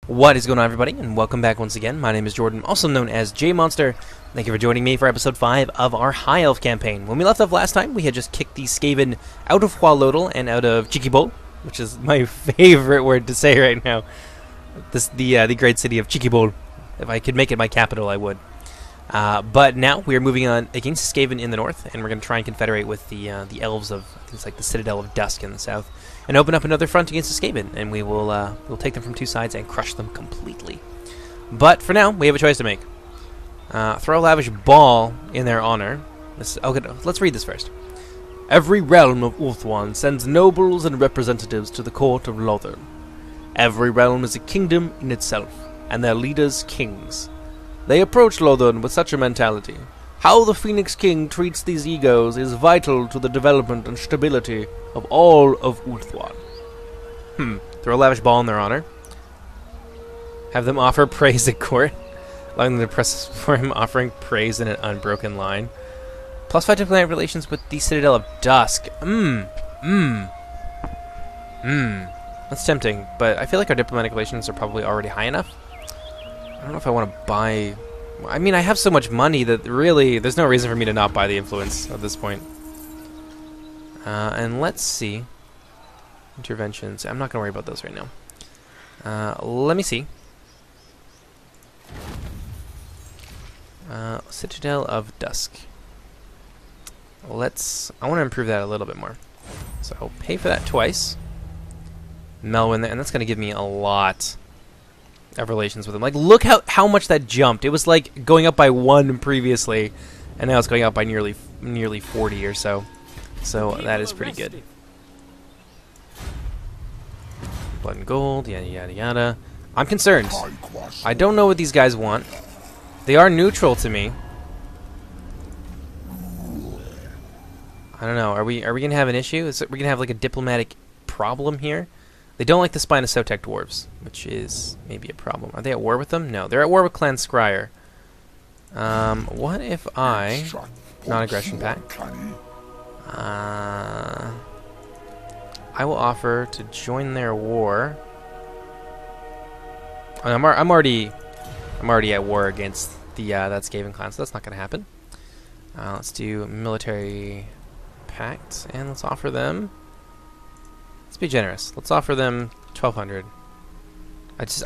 What is going on, everybody, and welcome back once again. My name is Jordan, also known as JMonster. Thank you for joining me for episode 5 of our High Elf campaign. When we left off last time, we had just kicked the Skaven out of Hualodl and out of Chiquibol, which is my favorite word to say right now. The great city of Chiquibol. If I could make it my capital, I would. But now we are moving on against Skaven in the north, and we're going to try and confederate with the elves of, I think it's like the Citadel of Dusk in the south, and open up another front against the Skaven, and we'll take them from two sides and crush them completely. But for now, we have a choice to make. Throw a lavish ball in their honor. Let's read this first. Every realm of Ulthuan sends nobles and representatives to the court of Lothern. Every realm is a kingdom in itself, and their leaders kings. They approach Lothern with such a mentality. How the Phoenix King treats these egos is vital to the development and stability of all of Ulthuan. Throw a lavish ball in their honor. Have them offer praise at court. Allowing them to press for him, offering praise in an unbroken line. +5 diplomatic relations with the Citadel of Dusk. That's tempting, but I feel like our diplomatic relations are probably already high enough. I don't know if I want to buy... I mean, I have so much money that really there's no reason for me to not buy the influence at this point. And let's see. Interventions. I'm not going to worry about those right now. Let me see. Citadel of Dusk. I want to improve that a little bit more. So I'll pay for that twice. Melwin there, and that's going to give me a lot of relations with him. Like, look how much that jumped. It was like going up by 1 previously, and now it's going up by nearly 40 or so. So that is pretty good. Blood and gold, yada yada yada. I'm concerned. I don't know what these guys want. They are neutral to me. I don't know. Are we gonna have an issue? Are we gonna have like a diplomatic problem here? They don't like the Spinosotek dwarves, which is maybe a problem. Are they at war with them? No, they're at war with Clan Scryer. What if I... Non-aggression pact. I will offer to join their war. Oh, I'm already at war against the that Skaven clan, so that's not going to happen. Let's do military pact, and let's offer them... Let's be generous. Let's offer them 1,200.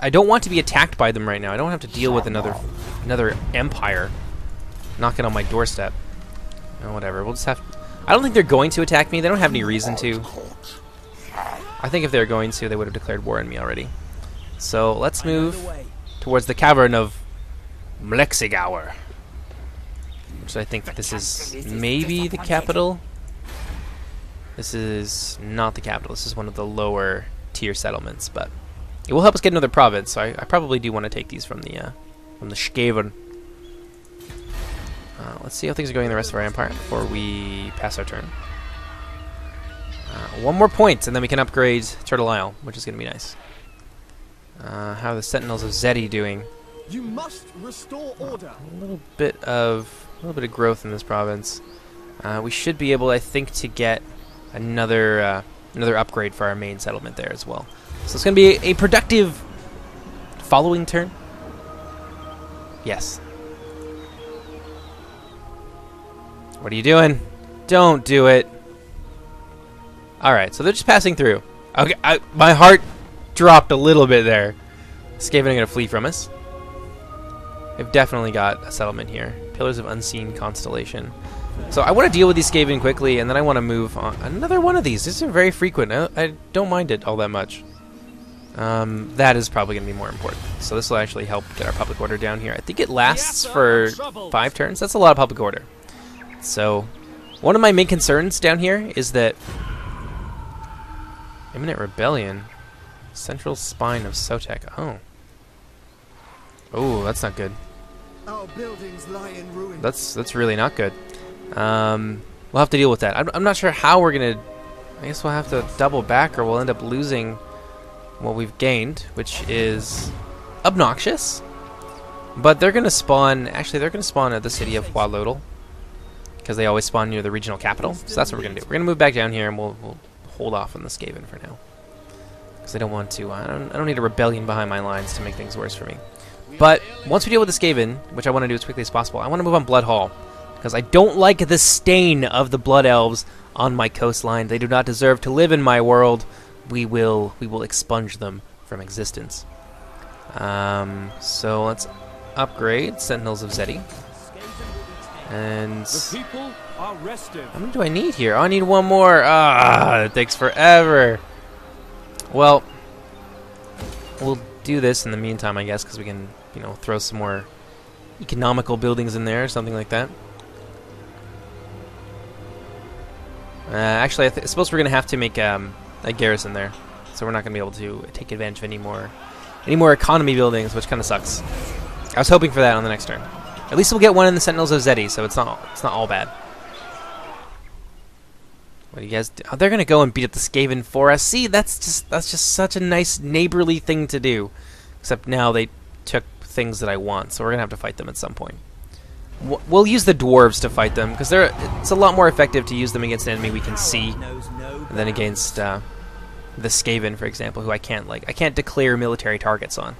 I don't want to be attacked by them right now. I don't have to deal with another empire knocking on my doorstep. No, whatever. We'll just have... I don't think they're going to attack me. They don't have any reason to. I think if they're going to, they would have declared war on me already. So let's move towards the cavern of Mlexigauer, which I think this is maybe the capital. This is not the capital. This is one of the lower tier settlements, but it will help us get another province. So I probably do want to take these from the Skaven. Let's see how things are going in the rest of our empire before we pass our turn. 1 more point, and then we can upgrade Turtle Isle, which is going to be nice. How are the Sentinels of Zeddy doing? You must restore order. A little bit of growth in this province. We should be able, I think, to get another upgrade for our main settlement there as well. So it's going to be a productive following turn. Yes. What are you doing? Don't do it. Alright, so they're just passing through. Okay, my heart dropped a little bit there. Skaven are going to flee from us. They've definitely got a settlement here. Pillars of Unseen Constellation. So I want to deal with these Skaven quickly, and then I want to move on. Another one of these. These are very frequent. I don't mind it all that much. That is probably going to be more important. So this will actually help get our public order down here. I think it lasts for 5 turns. That's a lot of public order. So one of my main concerns down here is that imminent rebellion. Central spine of Sotek. Oh, that's not good. Our buildings lie in ruin. That's really not good. We'll have to deal with that. I'm not sure how we're gonna... I guess we'll have to double back, or we'll end up losing what we've gained, which is obnoxious. But they're gonna spawn... Actually, they're gonna spawn at the city of Hualodl, because they always spawn near the regional capital. So that's what we're gonna do. We're gonna move back down here, and we'll hold off on the Skaven for now. because I don't want to. I don't need a rebellion behind my lines to make things worse for me. But once we deal with the Skaven, which I want to do as quickly as possible, I want to move on Blood Hall, because I don't like the stain of the Blood Elves on my coastline. They do not deserve to live in my world. We will expunge them from existence. So let's upgrade Sentinels of Zeti. And how many do I need here? Oh, I need one more. Ah, it takes forever. Well, we'll do this in the meantime, I guess, because we can, you know, throw some more economical buildings in there or something like that. Actually, I suppose we're going to have to make a garrison there, so we're not going to be able to take advantage of any more economy buildings, which kind of sucks. I was hoping for that on the next turn. At least we'll get one in the Sentinels of Zeti, so it's not all bad. What do you guys do? Oh, they're going to go and beat up the Skaven for us. See, that's just such a nice neighborly thing to do. Except now they took things that I want, so we're going to have to fight them at some point. We'll use the dwarves to fight them, because it's a lot more effective to use them against an enemy we can see than against the Skaven, for example, who I can't declare military targets on.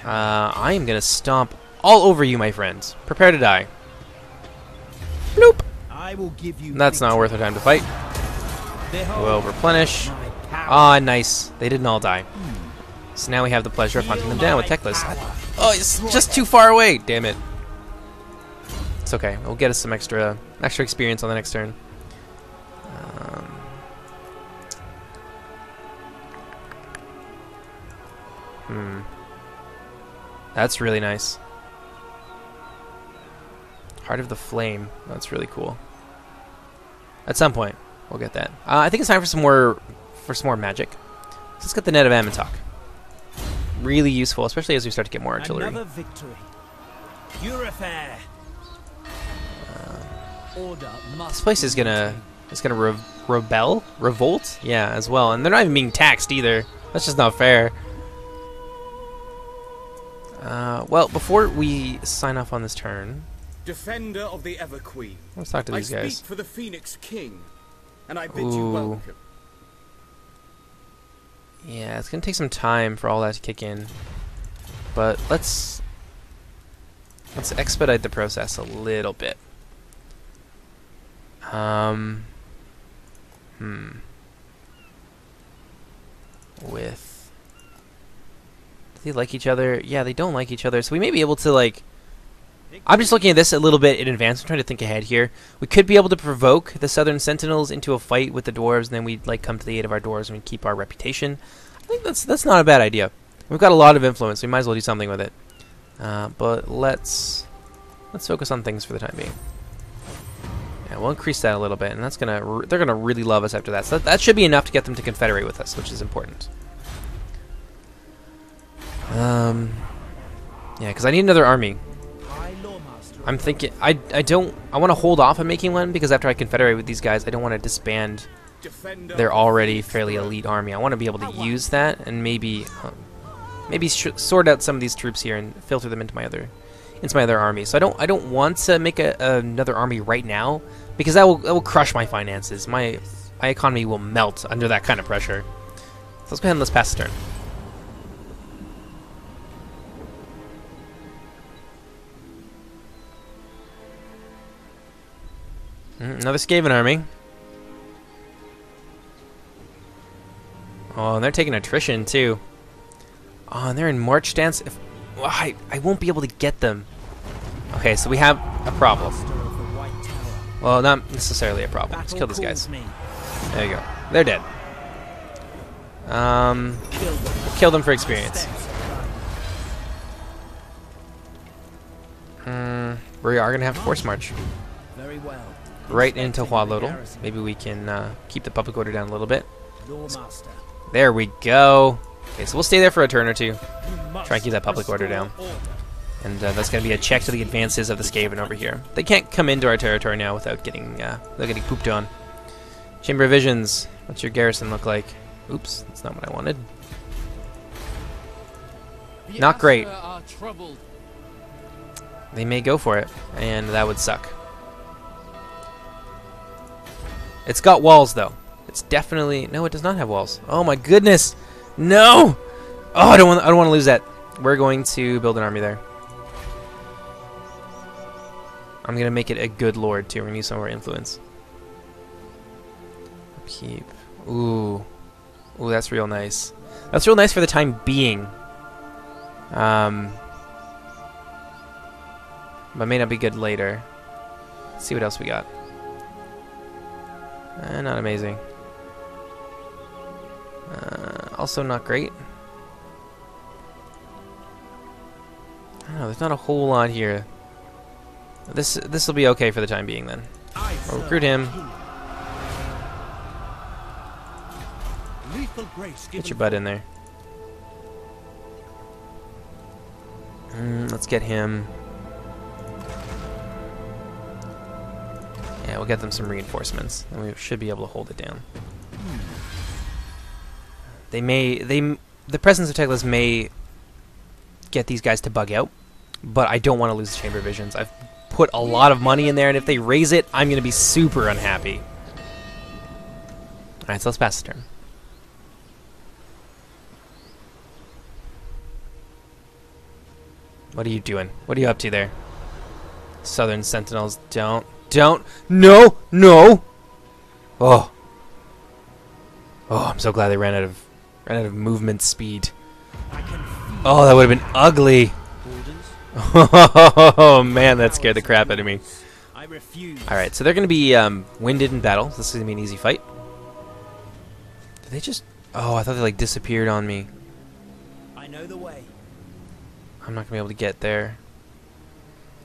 I am gonna stomp all over you, my friends. Prepare to die. Bloop. That's not worth our time to fight. We'll replenish. Ah, nice. They didn't all die. So now we have the pleasure of hunting them down with Teclis. Oh, it's just too far away. Damn it. It's okay. We'll get us some extra experience on the next turn. That's really nice. Heart of the Flame. That's really cool. At some point, we'll get that. I think it's time for some more magic. So let's get the Net of Ammontok. Really useful, especially as we start to get more artillery. Another victory. This place is gonna revolt, yeah, as well, and they're not even being taxed either. That's just not fair. Well, before we sign off on this turn, Defender of the Ever Queen, let's talk to these guys. I speak for the Phoenix King, and I bid you welcome. Yeah, it's gonna take some time for all that to kick in, but let's expedite the process a little bit. With, do they like each other? Yeah, they don't like each other, so we may be able to, like, I'm just looking at this a little bit in advance. I'm trying to think ahead here. We could be able to provoke the Southern Sentinels into a fight with the dwarves, and then we'd like come to the aid of our dwarves and we'd keep our reputation. I think that's not a bad idea. We've got a lot of influence. We might as well do something with it. But let's focus on things for the time being. Yeah, we'll increase that a little bit, and that's they're gonna really love us after that. So that should be enough to get them to confederate with us, which is important. Yeah, because I need another army. I'm thinking I want to hold off on making one, because after I confederate with these guys, I don't want to disband their already fairly elite army. I want to be able to use that and maybe sort out some of these troops here and filter them into my other army. So I don't want to make another army right now, because that will crush my finances. My economy will melt under that kind of pressure. So let's go ahead and let's pass the turn. Another Skaven army. Oh, and they're taking attrition too. Oh, and they're in march stance. Well, I won't be able to get them. Okay, so we have a problem. Well, not necessarily a problem. Let's kill these guys. There you go. They're dead. Kill them for experience. We are gonna have to force march. Very well. Right into Hualodl. Maybe we can keep the public order down a little bit. There we go. Okay, so we'll stay there for a turn or two. Try and keep that public order down. And that's going to be a check to the advances of the Skaven over here. They can't come into our territory now without getting pooped on. Chamber of Visions. What's your garrison look like? Oops, that's not what I wanted. Not great. They may go for it, and that would suck. It's got walls, though. It's definitely... No, it does not have walls. Oh my goodness! No! Oh, I don't want to lose that. We're going to build an army there. I'm going to make it a good lord, too. We're going to use some of our influence. Keep. Ooh. Ooh, that's real nice. That's real nice for the time being. But may not be good later. Let's see what else we got. Not amazing. Also not great. I don't know, there's not a whole lot here. This will be okay for the time being then. We'll recruit him. Get your butt in there. Let's get him. Yeah, we'll get them some reinforcements, and we should be able to hold it down. The presence of Teclis may get these guys to bug out, but I don't want to lose the Chamber Visions. I've put a lot of money in there, and if they raise it, I'm going to be super unhappy. Alright, so let's pass the turn. What are you doing? What are you up to there? Southern Sentinels, don't, no! Oh. Oh, I'm so glad they ran out of movement speed. Oh, that would have been ugly. Oh man, that scared the crap out of me. Alright, so they're going to be winded in battle. This is going to be an easy fight. Did they just... Oh, I thought they like disappeared on me. I know the way. I'm not going to be able to get there.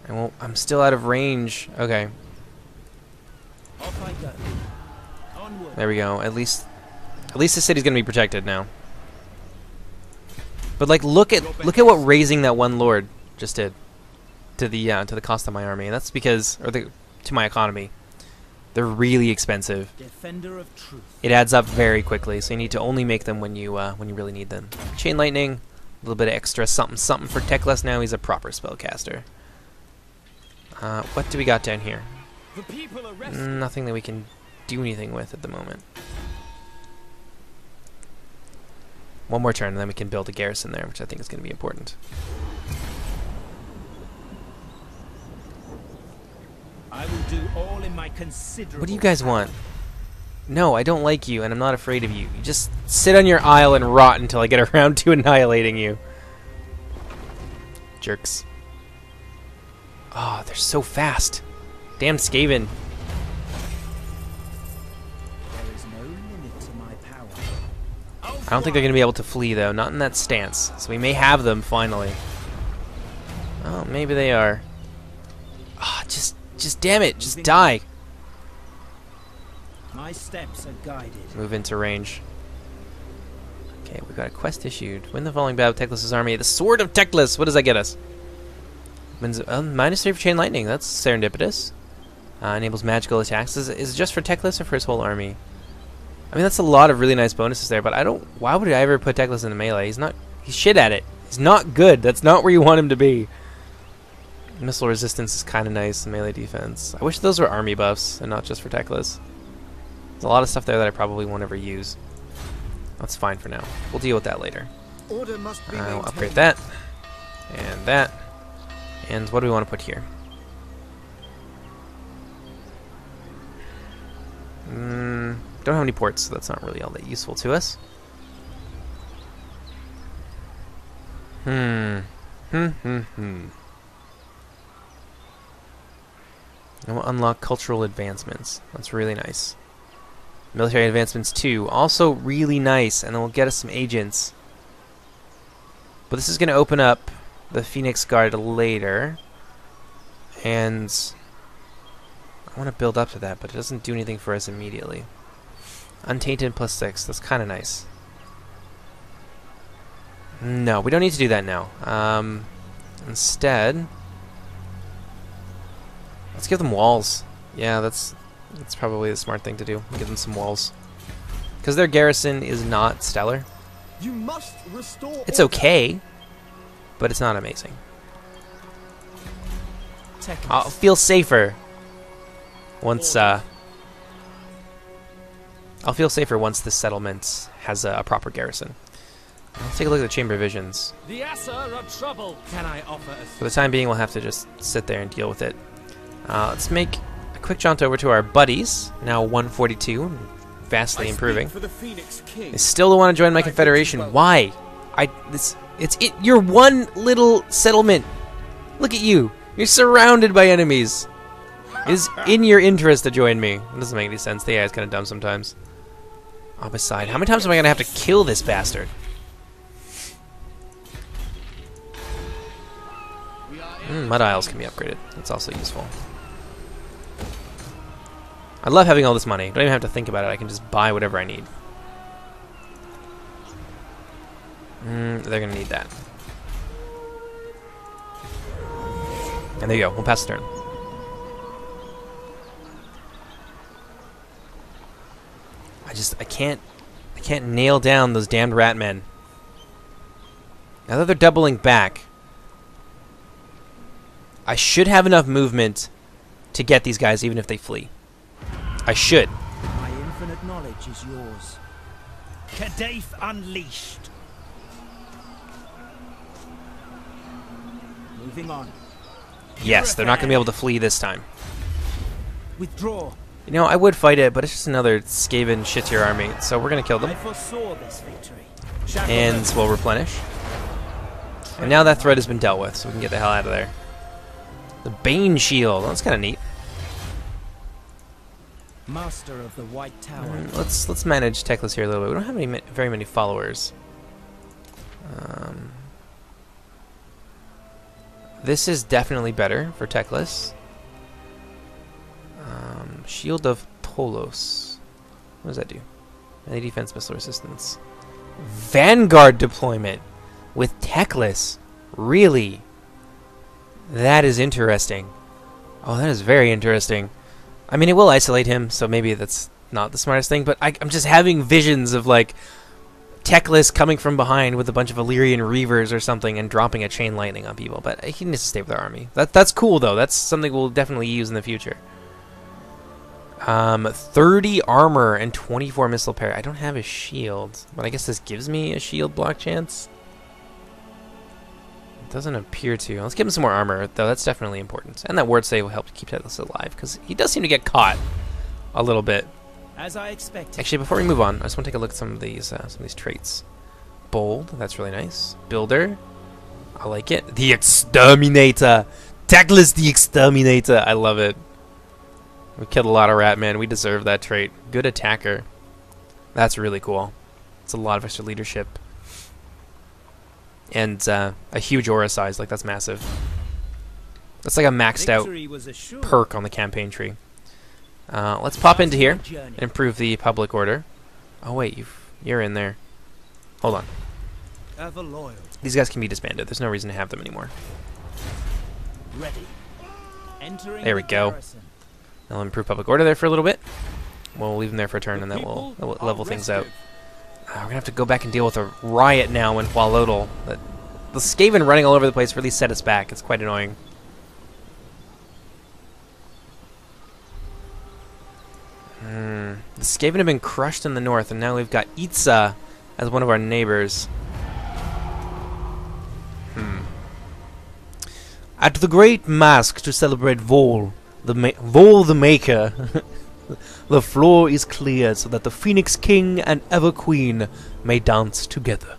I'm still out of range. Okay. Off I go. Onward. There we go. At least the city's going to be protected now. But like look at what raising that one lord just did to the cost of my army. And that's because to my economy. They're really expensive. Defender of truth. It adds up very quickly, so you need to only make them when you really need them. Chain lightning, a little bit of extra something for Teclis. Now he's a proper spellcaster. What do we got down here? The people are Nothing that we can do anything with at the moment. One more turn, and then we can build a garrison there, which I think is going to be important. I will do all in my considerable. What do you guys want? No, I don't like you, and I'm not afraid of you. You just sit on your isle and rot until I get around to annihilating you. Jerks. Oh, they're so fast. Damn Skaven. There is no limit to my power. I don't think they're going to be able to flee, though. Not in that stance. So we may have them, finally. Oh, maybe they are. Ah, just damn it. Just die. My steps are guided. Move into range. Okay, we've got a quest issued. Win the following battle with Teclis' army. The Sword of Teclis. What does that get us? -3 for chain lightning. That's serendipitous. Enables magical attacks. Is it just for Teclis or for his whole army? I mean, that's a lot of really nice bonuses there, but I don't... Why would I ever put Teclis in the melee? He's shit at it. He's not good. That's not where you want him to be. Missile resistance is kind of nice. Melee defense. I wish those were army buffs and not just for Teclis. There's a lot of stuff there that I probably won't ever use. That's fine for now. We'll deal with that later. Order must be We'll upgrade maintained. that. And that. And what do we want to put here? Don't have any ports, so that's not really all that useful to us. And we'll unlock cultural advancements. That's really nice. Military advancements too. Also really nice, and then we'll get us some agents. But this is going to open up the Phoenix Guard later. And I want to build up to that, but it doesn't do anything for us immediately. Untainted +6. That's kind of nice. No, we don't need to do that now. Instead, let's give them walls. Yeah, that's probably the smart thing to do. Give them some walls. Because their garrison is not stellar. You must restore It's order. okay, but it's not amazing. Teclis. I'll feel safer once I'll feel safer once this settlement has a proper garrison. Let's take a look at the Chamber Visions. The Assa are trouble. Can I offer a... For the time being, we'll have to just sit there and deal with it. Let's make a quick jaunt over to our buddies. Now 142, vastly improving. For the Phoenix King. They still don't want to join my confederation. Why? You're one little settlement. Look at you. You're surrounded by enemies. It is in your interest to join me. It doesn't make any sense. The AI is kind of dumb sometimes. Opposite. How many times am I going to have to kill this bastard? Mud Isles can be upgraded. That's also useful. I love having all this money. Don't even have to think about it. I can just buy whatever I need. They're going to need that. And there you go. We'll pass the turn. I can't nail down those damned rat men. Now that they're doubling back, I should have enough movement to get these guys even if they flee. I should. My infinite knowledge is yours. Kadaif unleashed. Moving on. Yes, they're not going to be able to flee this time. Withdraw. You know, I would fight it, but it's just another Skaven shit-tier army, so we're going to kill them. I foresaw this victory. And we'll replenish. And now that threat has been dealt with, so we can get the hell out of there. The Bane Shield. That's kind of neat. Master of the White Tower. Let's manage Teclis here a little bit. We don't have very many followers. This is definitely better for Teclis. Shield of Polos. What does that do? Melee defense, missile resistance. Vanguard deployment with Teclis. Really? That is interesting. Oh, that is very interesting. I mean, it will isolate him, so maybe that's not the smartest thing, but I'm just having visions of, like, Teclis coming from behind with a bunch of Illyrian Reavers or something and dropping a chain lightning on people, but he needs to stay with our army. That's cool, though. That's something we'll definitely use in the future. 30 armor and 24 missile parry. I don't have a shield, but I guess this gives me a shield block chance. It doesn't appear to. Let's give him some more armor, though. That's definitely important. And that ward save will help to keep Teclis alive, because he does seem to get caught a little bit. As I expected. Actually, before we move on, I just want to take a look at some of these traits. Bold, that's really nice. Builder, I like it. The Exterminator, Teclis the Exterminator. I love it. We killed a lot of rat men. We deserve that trait. Good attacker. That's really cool. It's a lot of extra leadership. And a huge aura size. Like, that's massive. That's like a maxed out perk on the campaign tree. Let's pop into here and improve the public order. Oh wait, you're in there. Hold on. Ever loyal. These guys can be disbanded. There's no reason to have them anymore. Ready. Entering there we go. I'll improve public order there for a little bit. We'll leave them there for a turn, and that will level things out. We're gonna have to go back and deal with a riot now in Hualodl. The Skaven running all over the place really set us back. It's quite annoying. The Skaven have been crushed in the north, and now we've got Itza as one of our neighbors. At the great mask to celebrate Vol the Maker, the floor is cleared so that the Phoenix King and Ever Queen may dance together.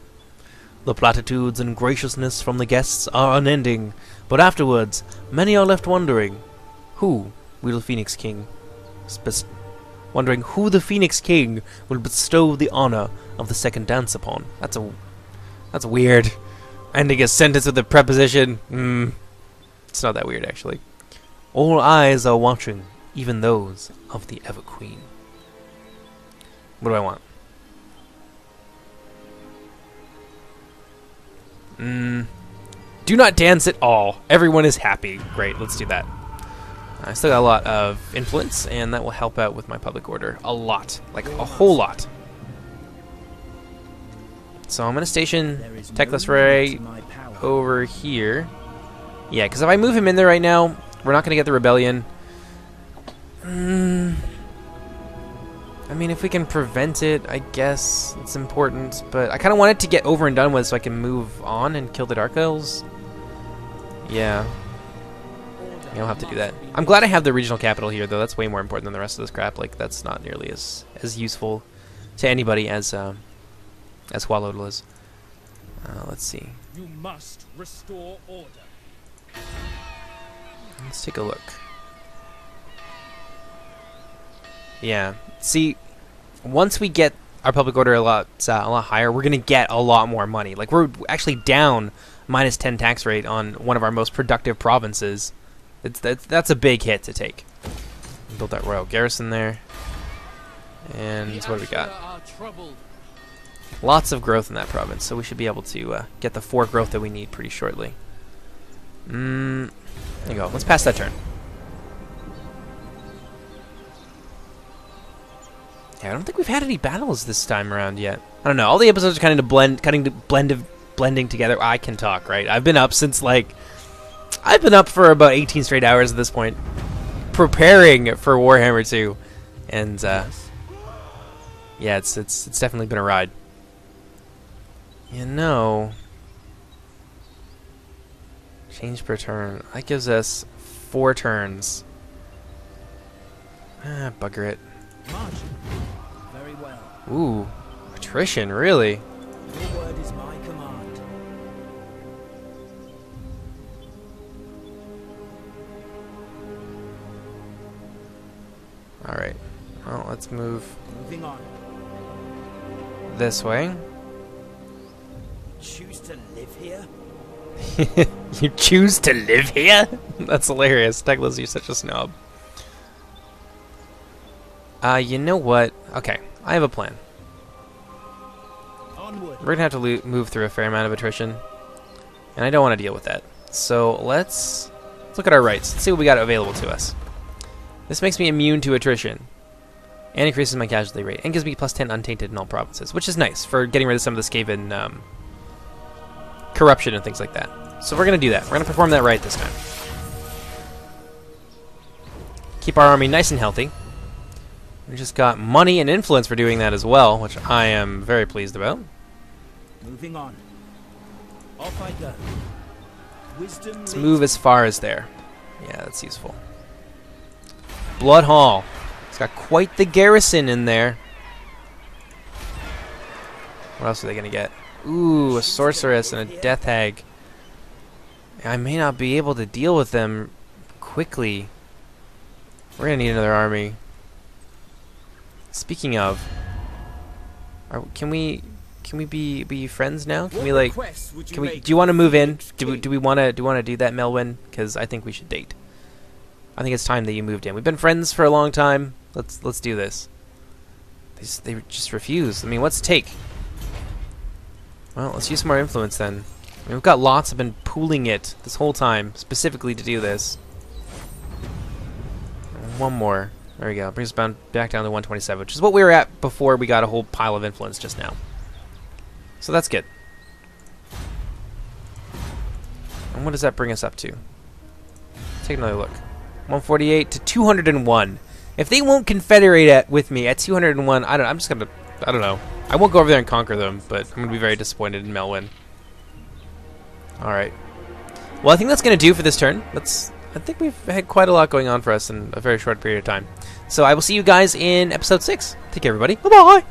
The platitudes and graciousness from the guests are unending, but afterwards, many are left wondering, who the Phoenix King will bestow the honor of the second dance upon. That's weird. Ending a sentence with a preposition. It's not that weird, actually. All eyes are watching, even those of the Ever Queen. What do I want? Do not dance at all. Everyone is happy. Great, let's do that. I still got a lot of influence, and that will help out with my public order. A lot. Like, a whole lot. So I'm going to station Teclis right over here. Yeah, because if I move him in there right now, we're not going to get the rebellion. I I mean, if we can prevent it, I guess it's important. But I kind of want it to get over and done with so I can move on and kill the Dark Elves. Yeah. You'll have to do that. I'm glad I have the regional capital here, though. That's way more important than the rest of this crap. Like, that's not nearly as useful to anybody as Swallowdle is. Let's see. You must restore order. Let's take a look. Yeah. See, once we get our public order a lot higher, we're gonna get a lot more money. Like, we're actually down -10 tax rate on one of our most productive provinces. That's a big hit to take. Build that royal garrison there. And what do we got? Lots of growth in that province, so we should be able to get the 4 growth that we need pretty shortly. There you go. Let's pass that turn. Yeah, I don't think we've had any battles this time around yet. I don't know. All the episodes are kind of blending together. I can talk, right? I've been up since I've been up for about 18 straight hours at this point, preparing for Warhammer 2, and yeah, it's definitely been a ride. You know, change per turn. That gives us 4 turns. Bugger it. March. Very well. Ooh, attrition, really? Your word is my command. Alright, well, let's move Moving on. this way. Choose to live here? You choose to live here? That's hilarious. Teclis, you're such a snob. You know what? Okay, I have a plan. Onward. We're gonna have to move through a fair amount of attrition, and I don't want to deal with that. So let's look at our rights. Let's see what we got available to us. This makes me immune to attrition, and increases my casualty rate, and gives me +10 untainted in all provinces, which is nice for getting rid of some of the Skaven corruption and things like that. So we're gonna do that. We're gonna perform that right this time. Keep our army nice and healthy. We just got money and influence for doing that as well, which I am very pleased about. Moving on. Off I go. Wisdom. Let's move as far as there. Yeah, that's useful. Blood Hall. It's got quite the garrison in there. What else are they going to get? Ooh, a sorceress and a death hag. I may not be able to deal with them quickly. We're going to need another army. Speaking of, can we be friends now? Can we do you want to move in? Do we want to do that, Melwyn? Because I think we should date. I think it's time that you moved in. We've been friends for a long time. Let's do this. They just refuse. I mean, what's take? Well, let's use some more influence then. I mean, we've got lots. I've been pooling it this whole time specifically to do this. One more. There we go. Brings us back down to 127, which is what we were at before we got a whole pile of influence just now. So that's good. And what does that bring us up to? Let's take another look. 148 to 201. If they won't confederate with me at 201, I don't know. I won't go over there and conquer them, but I'm gonna be very disappointed in Melwyn. All right. Well, I think that's gonna do for this turn. I think we've had quite a lot going on for us in a very short period of time. So I will see you guys in episode 6. Take care, everybody. Bye-bye.